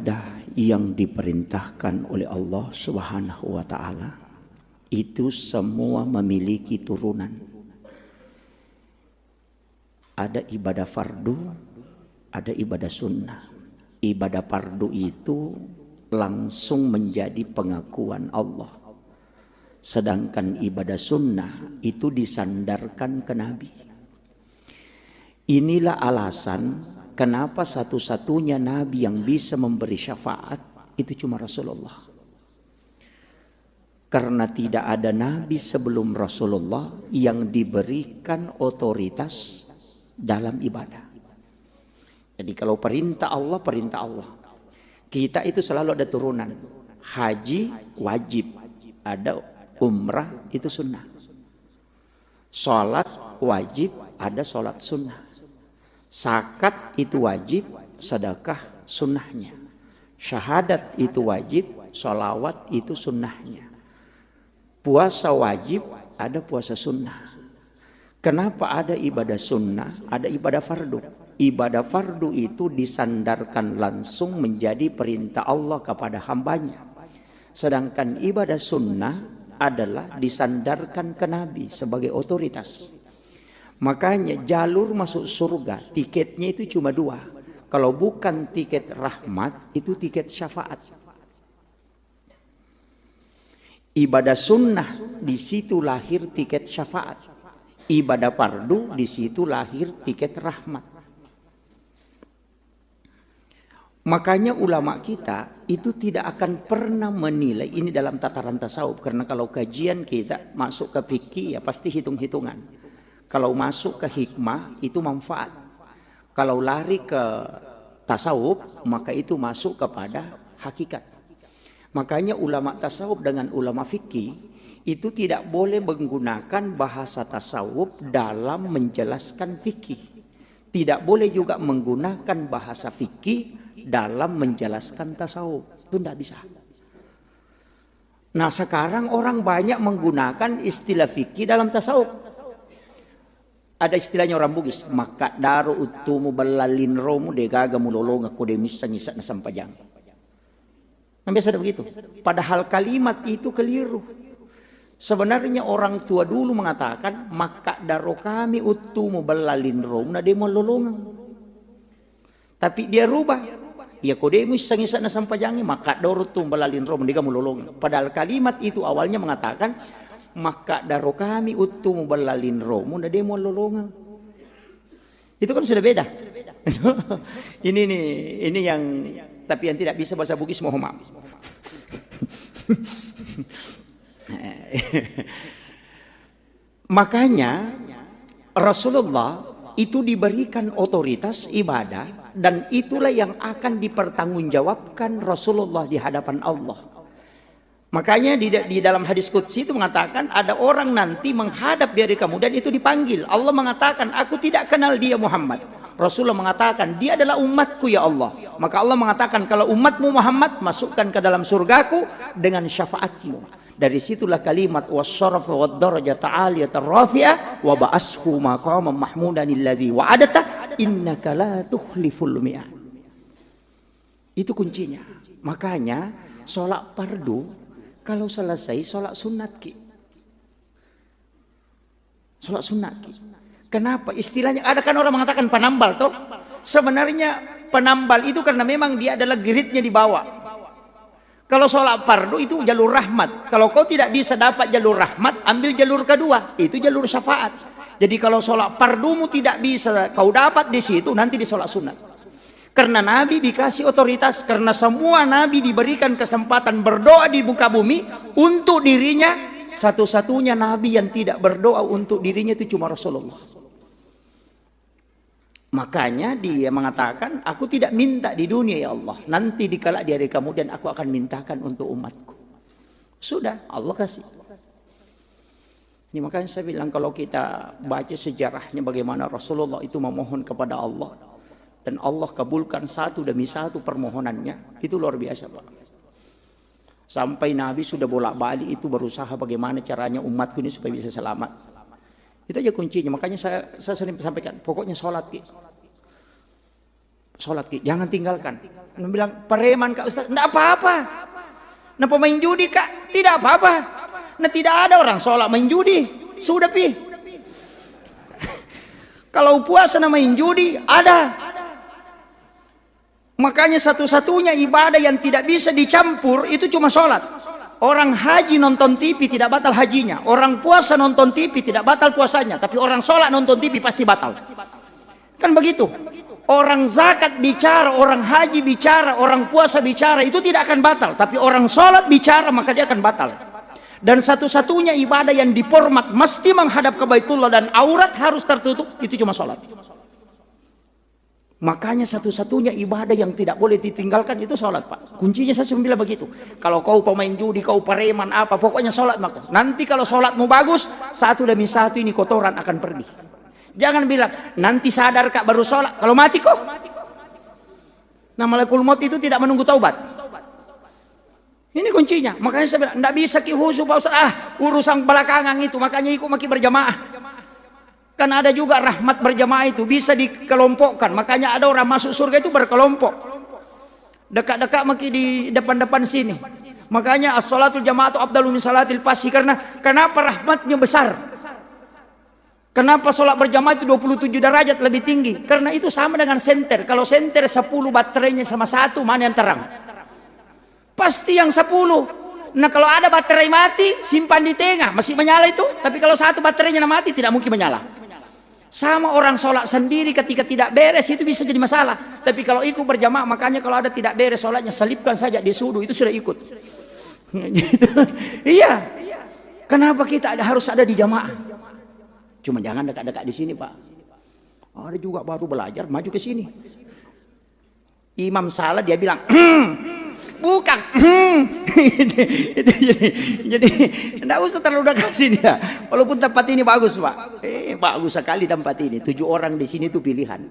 ibadah yang diperintahkan oleh Allah Subhanahu wa taala itu semua memiliki turunan. Ada ibadah fardu, ada ibadah sunnah. Ibadah fardu itu langsung menjadi pengakuan Allah. Sedangkan ibadah sunnah itu disandarkan ke Nabi. Inilah alasan kenapa satu-satunya Nabi yang bisa memberi syafaat itu cuma Rasulullah. Karena tidak ada Nabi sebelum Rasulullah yang diberikan otoritas dalam ibadah. Jadi kalau perintah Allah, perintah Allah. Kita itu selalu ada turunan. Haji wajib, ada umrah itu sunnah. Salat wajib, ada salat sunnah. Zakat itu wajib, sedekah sunnahnya. Syahadat itu wajib, sholawat itu sunnahnya. Puasa wajib, ada puasa sunnah. Kenapa ada ibadah sunnah, ada ibadah fardu? Ibadah fardu itu disandarkan langsung menjadi perintah Allah kepada hambanya. Sedangkan ibadah sunnah adalah disandarkan ke Nabi sebagai otoritas. Makanya jalur masuk surga tiketnya itu cuma dua. Kalau bukan tiket rahmat, itu tiket syafaat. Ibadah sunnah di situ lahir tiket syafaat. Ibadah fardu di situ lahir tiket rahmat. Makanya ulama kita itu tidak akan pernah menilai ini dalam tataran tasawuf. Karena kalau kajian kita masuk ke fikih ya pasti hitung-hitungan. Kalau masuk ke hikmah itu manfaat. Kalau lari ke tasawuf maka itu masuk kepada hakikat. Makanya ulama tasawuf dengan ulama fikih itu tidak boleh menggunakan bahasa tasawuf dalam menjelaskan fikih. Tidak boleh juga menggunakan bahasa fikih dalam menjelaskan tasawuf. Itu tidak bisa. Nah sekarang orang banyak menggunakan istilah fikih dalam tasawuf. Ada istilahnya orang Bugis, maka daru utumu balalin romu degaga mulolong aku demisa ngisat na sampajang. Biasa ada begitu. Padahal kalimat itu keliru. Sebenarnya orang tua dulu mengatakan maka daru kami utumu balalin romu na demo lolongan. Tapi dia rubah. Ya kodemis sangisat na sampajangi maka daru utumu balalin romu degaga mulolongan. Padahal kalimat itu awalnya mengatakan maka daro kami utumu balalin romu na demo lolongan. Itu kan sudah beda. ini yang tapi yang tidak bisa bahasa Bugis mohon maaf. Makanya Rasulullah itu diberikan otoritas ibadah dan itulah yang akan dipertanggungjawabkan Rasulullah di hadapan Allah. Makanya di dalam hadis qudsi itu mengatakan ada orang nanti menghadap dari kamu dan itu dipanggil. Allah mengatakan aku tidak kenal dia Muhammad. Rasulullah mengatakan dia adalah umatku ya Allah. Maka Allah mengatakan kalau umatmu Muhammad masukkan ke dalam surgaku dengan syafaatmu. Dari situlah kalimat wasyaraf wad darajata aliyata rafi'ah wa ba'ashu maqaman mahmudan alladzi wa'adata innaka la tukhliful mi'ad. Itu kuncinya. Makanya salat fardu kalau selesai sholat sunat ki. Sholat sunat ki. Kenapa? Istilahnya ada kan orang mengatakan penambal toh. Sebenarnya penambal itu karena memang dia adalah giritnya di bawah. Kalau sholat fardu itu jalur rahmat. Kalau kau tidak bisa dapat jalur rahmat, ambil jalur kedua. Itu jalur syafaat. Jadi kalau sholat fardumu tidak bisa kau dapat di situ, nanti di sholat sunat. Karena Nabi dikasih otoritas, karena semua Nabi diberikan kesempatan berdoa di muka bumi untuk dirinya. Satu-satunya Nabi yang tidak berdoa untuk dirinya itu cuma Rasulullah. Makanya dia mengatakan, aku tidak minta di dunia ya Allah. Nanti dikala di hari kemudian aku akan mintakan untuk umatku. Sudah, Allah kasih. Ini makanya saya bilang kalau kita baca sejarahnya bagaimana Rasulullah itu memohon kepada Allah. Dan Allah kabulkan satu demi satu permohonannya. Itu luar biasa Pak. Sampai Nabi sudah bolak-balik itu berusaha bagaimana caranya umatku ini supaya bisa selamat. Itu aja kuncinya. Makanya saya sering sampaikan. Pokoknya sholat. sholat Ki, jangan tinggalkan. Anda bilang, preman Kak Ustaz, enggak apa-apa. Nah pemain judi Kak, tidak apa-apa. Nah tidak ada orang sholat main judi. Sudah Pi. Kalau puasa nama main judi, ada. Makanya satu-satunya ibadah yang tidak bisa dicampur itu cuma sholat. Orang haji nonton TV tidak batal hajinya. Orang puasa nonton TV tidak batal puasanya. Tapi orang sholat nonton TV pasti batal. Kan begitu. Orang zakat bicara, orang haji bicara, orang puasa bicara, itu tidak akan batal. Tapi orang sholat bicara maka dia akan batal. Dan satu-satunya ibadah yang diformat mesti menghadap ke Baitullah dan aurat harus tertutup, itu cuma sholat. Makanya satu-satunya ibadah yang tidak boleh ditinggalkan itu sholat Pak. Kuncinya saya bilang begitu. Kalau kau pemain judi, kau preman apa, pokoknya sholat maka. Nanti kalau sholatmu bagus, satu demi satu ini kotoran akan pergi. Jangan bilang, nanti sadar Kak baru sholat. Kalau mati kok. Nah malakul maut itu tidak menunggu taubat. Ini kuncinya. Makanya saya bilang, tidak bisa Ki Husu Pak Ustaz. Urusan belakangan itu. Makanya ikut maki berjamaah. Kan ada juga rahmat berjamaah itu. Bisa dikelompokkan. Makanya ada orang masuk surga itu berkelompok. Dekat-dekat maki di depan-depan sini. Makanya as-salatul jama'atu afdalu min salatil fardhi. Karena kenapa rahmatnya besar? Kenapa sholat berjamaah itu 27 derajat lebih tinggi? Karena itu sama dengan senter. Kalau senter 10 baterainya sama satu, mana yang terang? Pasti yang 10. Nah kalau ada baterai mati, simpan di tengah, masih menyala itu. Tapi kalau satu baterainya mati, tidak mungkin menyala. Sama orang sholat sendiri ketika tidak beres, itu bisa jadi masalah. Tapi kalau ikut berjamaah, makanya kalau ada tidak beres sholatnya, selipkan saja di sudu, itu sudah ikut. Gitu. Iya. Kenapa kita harus ada di jamaah? Cuma jangan dekat-dekat di sini Pak. Ada juga baru belajar, maju ke sini. Imam salah dia bilang, bukan. Jadi tidak usah terlalu dekat sini ya. Walaupun tempat ini bagus Pak. Bagus sekali tempat ini. 7 orang di sini itu pilihan.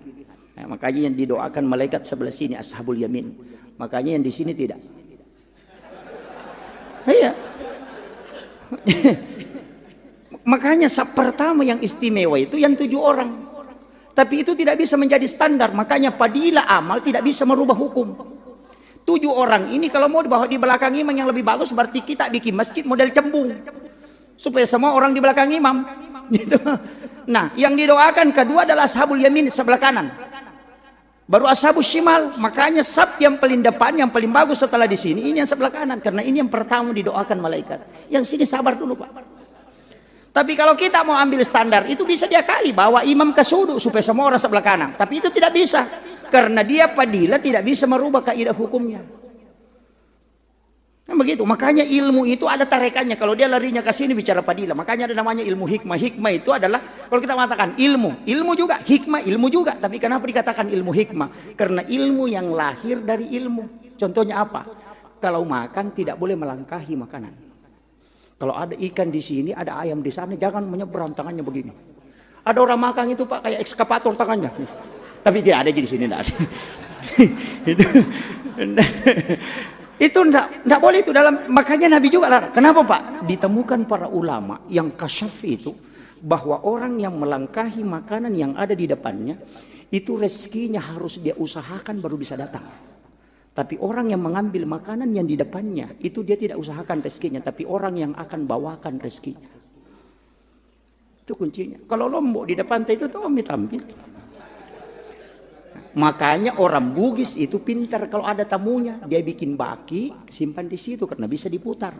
Nah, makanya yang didoakan malaikat sebelah sini ashabul yamin. Makanya yang di sini tidak. Iya. Makanya pertama yang istimewa itu yang 7 orang. Tapi itu tidak bisa menjadi standar. Makanya fadilah amal tidak bisa merubah hukum. 7 orang ini kalau mau dibawa di belakang imam yang lebih bagus, berarti kita bikin masjid model cembung. Supaya semua orang di belakang imam. Gitu. Nah yang didoakan kedua adalah ashabul yamin sebelah kanan. Baru ashabul shimal. Makanya sab yang paling depan, yang paling bagus setelah di sini, ini yang sebelah kanan. Karena ini yang pertama didoakan malaikat. Yang sini sabar dulu Pak. Tapi kalau kita mau ambil standar, itu bisa diakali bawa imam ke suduk supaya semua orang sebelah kanan. Tapi itu tidak bisa. Karena dia fadilah tidak bisa merubah kaidah hukumnya. Nah, begitu. Makanya ilmu itu ada tarekannya. Kalau dia larinya ke sini bicara fadilah. Makanya ada namanya ilmu hikmah. Hikmah itu adalah, kalau kita mengatakan ilmu. Ilmu juga. Hikmah, ilmu juga. Tapi kenapa dikatakan ilmu hikmah? Karena ilmu yang lahir dari ilmu. Contohnya apa? Kalau makan tidak boleh melangkahi makanan. Kalau ada ikan di sini, ada ayam di sana, jangan menyeberang tangannya begini. Ada orang makan itu Pak kayak ekskavator tangannya. Tapi tidak ada di sini, tidak ada. Itu tidak boleh itu dalam. Makanya Nabi juga larang. Kenapa Pak? Ditemukan para ulama yang kasyaf itu bahwa orang yang melangkahi makanan yang ada di depannya itu rezekinya harus dia usahakan baru bisa datang. Tapi orang yang mengambil makanan yang di depannya, itu dia tidak usahakan rezekinya, tapi orang yang akan bawakan rezekinya. Itu kuncinya. Kalau Lombok di depan itu tuh tampil. Makanya orang Bugis itu pintar, kalau ada tamunya, dia bikin baki, simpan di situ karena bisa diputar.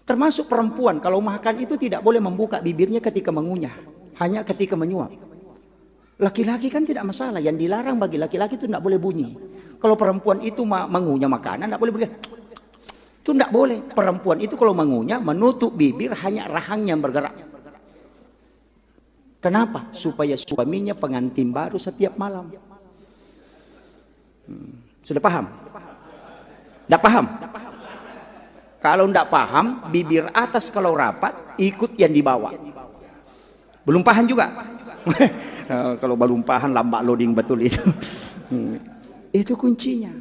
Termasuk perempuan, kalau makan itu tidak boleh membuka bibirnya ketika mengunyah, hanya ketika menyuap. Laki-laki kan tidak masalah, yang dilarang bagi laki-laki itu tidak boleh bunyi. Kalau perempuan itu mengunyah makanan, tidak boleh begitu. Itu tidak boleh. Perempuan itu kalau mengunyah, menutup bibir, hanya rahangnya yang bergerak. Kenapa? Supaya suaminya pengantin baru setiap malam. Sudah paham? Tidak paham? Kalau tidak paham, bibir atas kalau rapat, ikut yang di bawah. Belum paham juga? Kalau belum paham lambat loading betul itu. Itu kuncinya.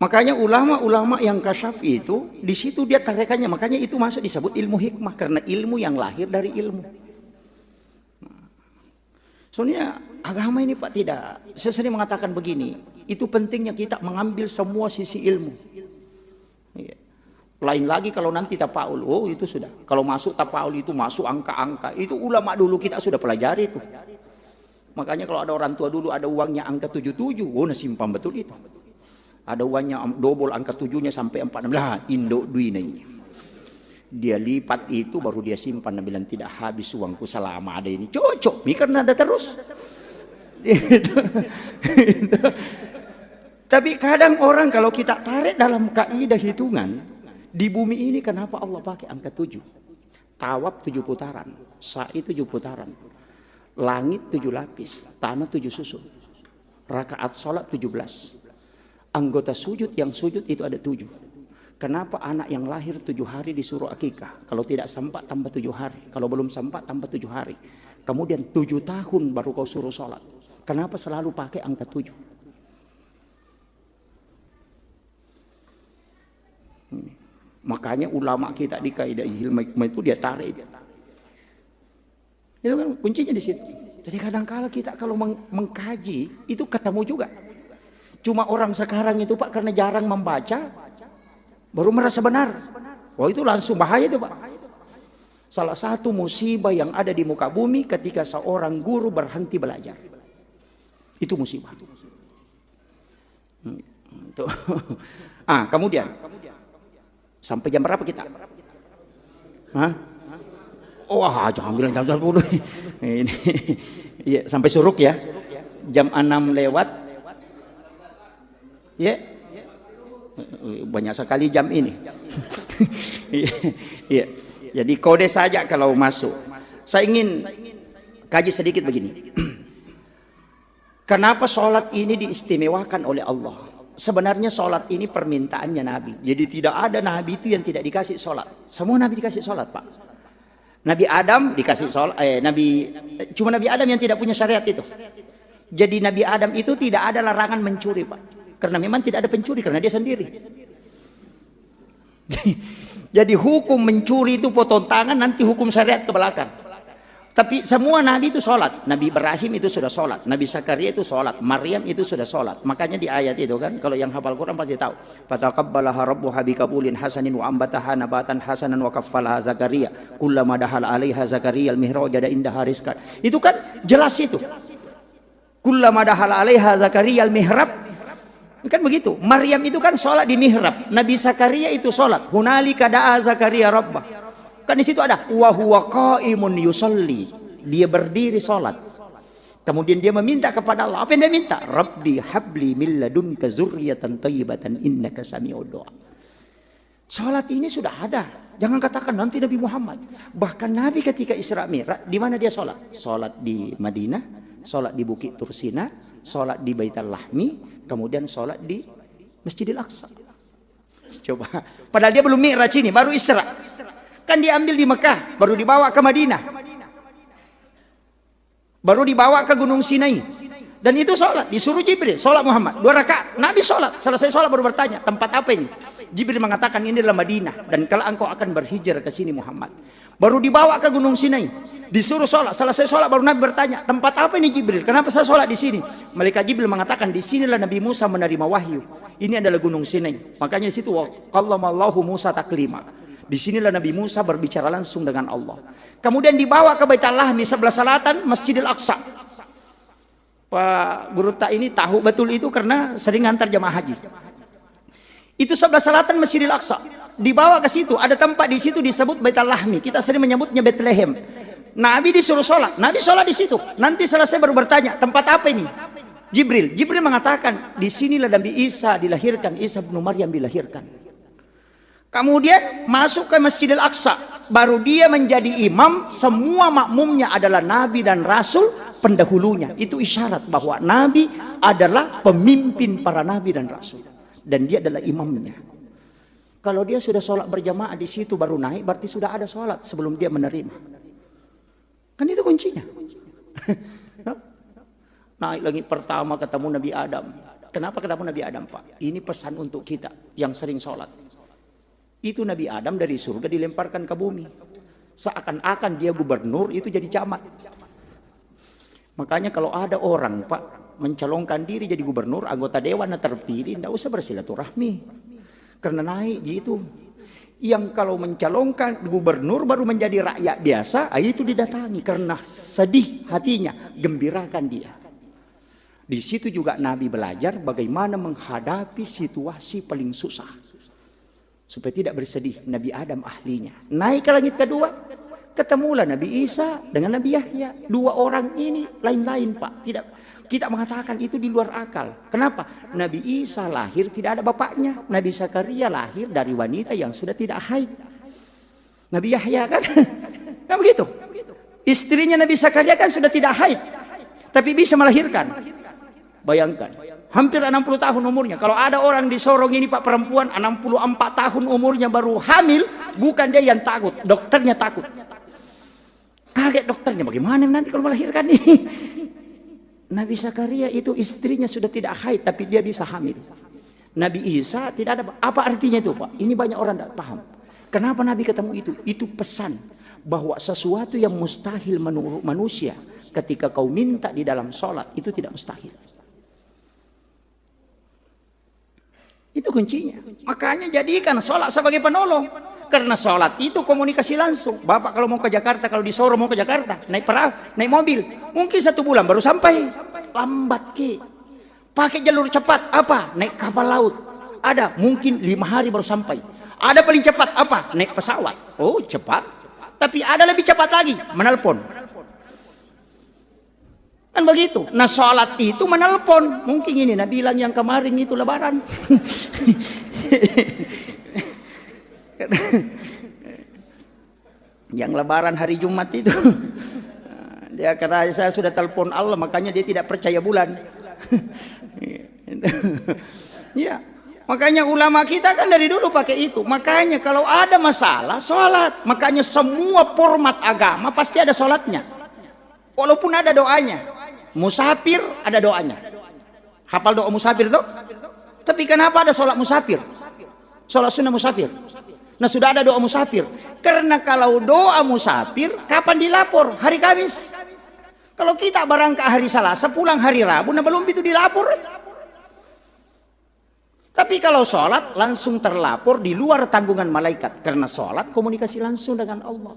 Makanya ulama-ulama yang kasyaf itu di situ dia tarekannya, makanya itu masuk disebut ilmu hikmah karena ilmu yang lahir dari ilmu. Soalnya agama ini Pak tidak. Saya sering mengatakan begini, itu pentingnya kita mengambil semua sisi ilmu. Iya. Lain lagi kalau nanti tapaul, oh itu sudah. Kalau masuk tapaul itu masuk angka-angka. Itu ulama dulu kita sudah pelajari itu. Makanya kalau ada orang tua dulu ada uangnya angka 77, oh nah simpan betul itu. Ada uangnya double angka 7-nya sampai 46. Lah, Indo duina ini. Dia lipat itu baru dia simpan dan bilang tidak habis uangku selama ada ini. Cocok, mikirnya ada terus. Tapi kadang orang kalau kita tarik dalam kaidah hitungan, di bumi ini kenapa Allah pakai angka 7? Tawaf 7 putaran, sa'i 7 putaran, langit 7 lapis, tanah 7 susun, rakaat sholat 17, anggota sujud yang sujud itu ada 7. Kenapa anak yang lahir 7 hari disuruh akikah? Kalau tidak sempat tambah 7 hari. Kalau belum sempat tambah 7 hari. Kemudian 7 tahun baru kau suruh sholat. Kenapa selalu pakai angka 7? Makanya ulama kita di kaidah ilmu itu dia tarik. Itu kan kuncinya di situ. Jadi kadang-kala kita kalau mengkaji itu ketemu juga. Cuma orang sekarang itu Pak karena jarang membaca baru merasa benar. Wah itu langsung bahaya itu Pak. Salah satu musibah yang ada di muka bumi ketika seorang guru berhenti belajar. Itu musibah. Tuh. Kemudian sampai jam berapa kita? Hah? Wah, jangan bilang jam 10. Ini iya, sampai suruk ya. Jam 6 lewat. Ya. Banyak sekali jam ini. Iya. Jadi kode saja kalau masuk. Saya ingin kaji sedikit begini. Kenapa sholat ini diistimewakan oleh Allah? Sebenarnya sholat ini permintaannya Nabi. Jadi tidak ada Nabi itu yang tidak dikasih sholat. Semua Nabi dikasih sholat Pak. Nabi Adam dikasih sholat. Cuma Nabi Adam yang tidak punya syariat itu. Jadi Nabi Adam itu tidak ada larangan mencuri Pak. Karena memang tidak ada pencuri, karena dia sendiri. Jadi hukum mencuri itu potong tangan, nanti hukum syariat ke belakang. Tapi semua Nabi itu sholat. Nabi Ibrahim itu sudah sholat. Nabi Zakaria itu sholat. Maryam itu sudah sholat. Makanya di ayat itu kan, kalau yang hafal Quran pasti tahu. Fataqabbalaha rabbuha biqabulin hasanin wa ambataha nabatan hasanan wa kaffalaha Zakaria. Kullama dahala alaiha Zakaria al-mihraj jada indaha rizqan. Itu kan jelas itu. Kullama dahala alaiha Zakaria al-mihrab. Kan begitu. Maryam itu kan sholat di mihrab. Nabi Zakaria itu sholat. Hunalika da'a Zakaria rabbah. Kan di situ ada wa huwa qaimun yusalli. Dia berdiri sholat. Kemudian dia meminta kepada Allah. Apa yang dia minta? Rabbi habli min ladunka zurriyatan thayyibatan innaka sami'ud du'a. Sholat ini sudah ada. Jangan katakan nanti Nabi Muhammad. Bahkan Nabi ketika Isra Mi'raj, di mana dia sholat? Sholat di Madinah, sholat di Bukit Tursina, sholat di Baitul Lahmi, kemudian sholat di Masjidil Aqsa. Coba, padahal dia belum Mi'raj ini, baru Isra. Kan diambil di Mekah, baru dibawa ke Madinah, baru dibawa ke Gunung Sinai. Dan itu sholat, disuruh Jibril, sholat Muhammad 2 rakaat. Nabi sholat, selesai sholat baru bertanya, tempat apa ini? Jibril mengatakan ini adalah Madinah, dan kalau engkau akan berhijrah ke sini Muhammad. Baru dibawa ke Gunung Sinai, disuruh sholat, selesai sholat baru Nabi bertanya, tempat apa ini Jibril? Kenapa saya sholat di sini? Malaikat Jibril mengatakan, di sinilah Nabi Musa menerima wahyu. Ini adalah Gunung Sinai. Makanya di situ qallamallahu Musa taklima. Di sinilah Nabi Musa berbicara langsung dengan Allah. Kemudian dibawa ke Baitul Lahmi sebelah selatan Masjidil Aqsa. Pak Guru Tak ini tahu betul itu karena sering antar jamaah haji. Itu sebelah selatan Masjidil Aqsa. Dibawa ke situ, ada tempat di situ disebut Baitul Lahmi. Kita sering menyebutnya Bethlehem. Nabi disuruh sholat, Nabi sholat di situ. Nanti selesai baru bertanya, tempat apa ini? Jibril mengatakan, di sinilah Nabi Isa dilahirkan, Isa bin Maryam dilahirkan. Kemudian masuk ke Masjidil Aqsa, baru dia menjadi imam. Semua makmumnya adalah Nabi dan Rasul pendahulunya. Itu isyarat bahwa Nabi adalah pemimpin para Nabi dan Rasul, dan dia adalah imamnya. Kalau dia sudah sholat berjamaah di situ baru naik, berarti sudah ada sholat sebelum dia menerima. Kan itu kuncinya. Naik lagi pertama ketemu Nabi Adam. Kenapa ketemu Nabi Adam Pak? Ini pesan untuk kita yang sering sholat. Itu Nabi Adam dari surga dilemparkan ke bumi. Seakan-akan dia gubernur, itu jadi camat. Makanya kalau ada orang Pak mencalonkan diri jadi gubernur, anggota dewan terpilih, tidak usah bersilaturahmi. Karena naik gitu. Yang kalau mencalonkan gubernur baru menjadi rakyat biasa, itu didatangi karena sedih hatinya, gembirakan dia. Di situ juga Nabi belajar bagaimana menghadapi situasi paling susah. Supaya tidak bersedih. Nabi Adam ahlinya. Naik ke langit kedua, ketemulah Nabi Isa dengan Nabi Yahya. Dua orang ini lain-lain Pak. Kita mengatakan itu di luar akal. Kenapa? Nabi Isa lahir tidak ada bapaknya. Nabi Zakaria lahir dari wanita yang sudah tidak haid. Nabi Yahya kan? Kan begitu. Istrinya Nabi Zakaria kan sudah tidak haid. Tapi bisa melahirkan. Bayangkan. Hampir 60 tahun umurnya. Kalau ada orang di Sorong ini Pak perempuan 64 tahun umurnya baru hamil. Bukan dia yang takut. Dokternya takut. Kaget dokternya. Bagaimana nanti kalau melahirkan ini? Nabi Zakaria itu istrinya sudah tidak haid tapi dia bisa hamil. Nabi Isa tidak ada. Apa artinya itu Pak? Ini banyak orang tidak paham. Kenapa Nabi ketemu itu? Itu pesan bahwa sesuatu yang mustahil menurut manusia ketika kau minta di dalam sholat itu tidak mustahil. Itu kuncinya. Makanya jadikan sholat sebagai penolong. Karena sholat itu komunikasi langsung. Bapak kalau mau ke Jakarta, kalau di Sorong mau ke Jakarta, naik perahu, naik mobil. Mungkin 1 bulan baru sampai. Lambat ke. Pakai jalur cepat, apa? Naik kapal laut. Ada, mungkin 5 hari baru sampai. Ada paling cepat, apa? Naik pesawat. Oh, cepat. Tapi ada lebih cepat lagi, menelpon. Kan begitu. Nah sholat itu menelpon. Mungkin ini Nabi bilang yang kemarin itu lebaran. Yang lebaran hari Jumat itu. Dia kata saya sudah telepon Allah makanya dia tidak percaya bulan. Ya. Makanya ulama kita kan dari dulu pakai itu. Makanya kalau ada masalah sholat. Makanya semua format agama pasti ada sholatnya. Walaupun ada doanya. Musafir ada doanya. Hafal doa musafir tuh? Tapi kenapa ada sholat musafir? Sholat sunnah musafir. Nah sudah ada doa musafir. Karena kalau doa musafir kapan dilapor? Hari Kamis. Kalau kita berangkat hari Selasa pulang hari Rabu, nah belum itu dilapor. Tapi kalau sholat langsung terlapor di luar tanggungan malaikat. Karena sholat komunikasi langsung dengan Allah.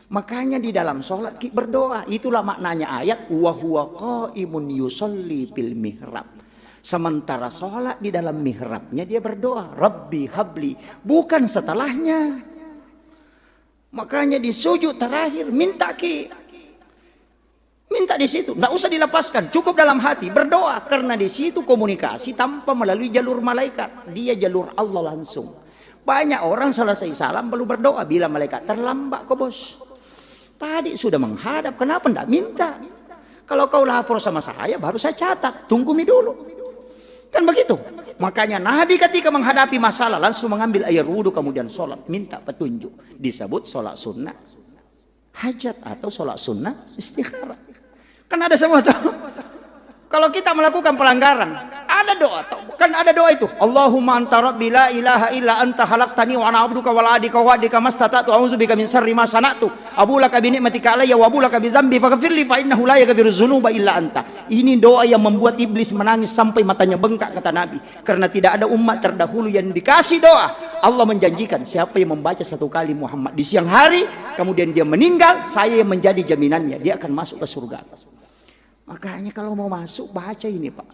Makanya di dalam sholat berdoa. Itulah maknanya ayat wa huwa qaimun yusolli fil mihrab. Sementara sholat di dalam mihrabnya dia berdoa Rabbi habli. Bukan setelahnya. Makanya di sujud terakhir minta di situ. Tidak usah dilepaskan. Cukup dalam hati berdoa. Karena di situ komunikasi tanpa melalui jalur malaikat. Dia jalur Allah langsung. Banyak orang selesai salam belum berdoa. Bila malaikat terlambat kok bos. Tadi sudah menghadap, kenapa tidak minta? Kalau kau lapor sama saya, baru saya catat. Tunggu dulu. Kan begitu. Makanya Nabi ketika menghadapi masalah, langsung mengambil air wudhu, kemudian sholat. Minta petunjuk. Disebut sholat sunnah hajat atau sholat sunnah istikharah. Kan ada semua tahu. Kalau kita melakukan pelanggaran, ada doa. Kan ada doa itu. Allahumma anta rabbi la ilaha illa anta khalaqtani wa ana abduka wa la adika wa adika mastata'tu a'udzubika min syarri ma sana'tu. Abulaka bi ni'matika alayya wa abulaka bi dzambi faghfirli fa innahu la yaghfiru dzunuba illa anta. Ini doa yang membuat iblis menangis sampai matanya bengkak kata Nabi. Karena tidak ada umat terdahulu yang dikasih doa. Allah menjanjikan siapa yang membaca 1 kali Muhammad di siang hari, kemudian dia meninggal, saya yang menjadi jaminannya. Dia akan masuk ke surga. Makanya kalau mau masuk baca ini Pak.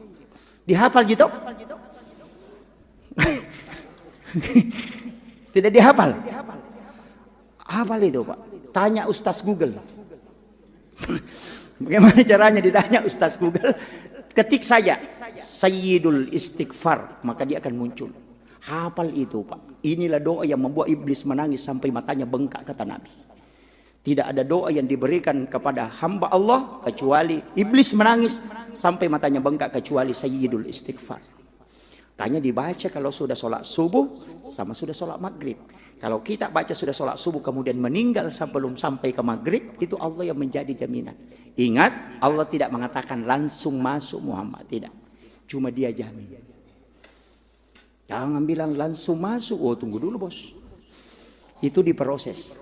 Dihafal gitu? Tidak dihafal? Hafal itu Pak. Tanya Ustaz Google. Bagaimana caranya ditanya Ustaz Google? Ketik saja Sayyidul Istighfar, maka dia akan muncul. Hafal itu Pak. Inilah doa yang membuat iblis menangis sampai matanya bengkak kata Nabi. Tidak ada doa yang diberikan kepada hamba Allah kecuali iblis menangis sampai matanya bengkak kecuali Sayyidul Istighfar. Tanya dibaca kalau sudah sholat subuh sama sudah sholat maghrib. Kalau kita baca sudah sholat subuh kemudian meninggal sebelum sampai ke maghrib, itu Allah yang menjadi jaminan. Ingat, Allah tidak mengatakan langsung masuk Muhammad, tidak. Cuma dia jamin. Jangan bilang langsung masuk. Oh tunggu dulu bos. Itu diproses.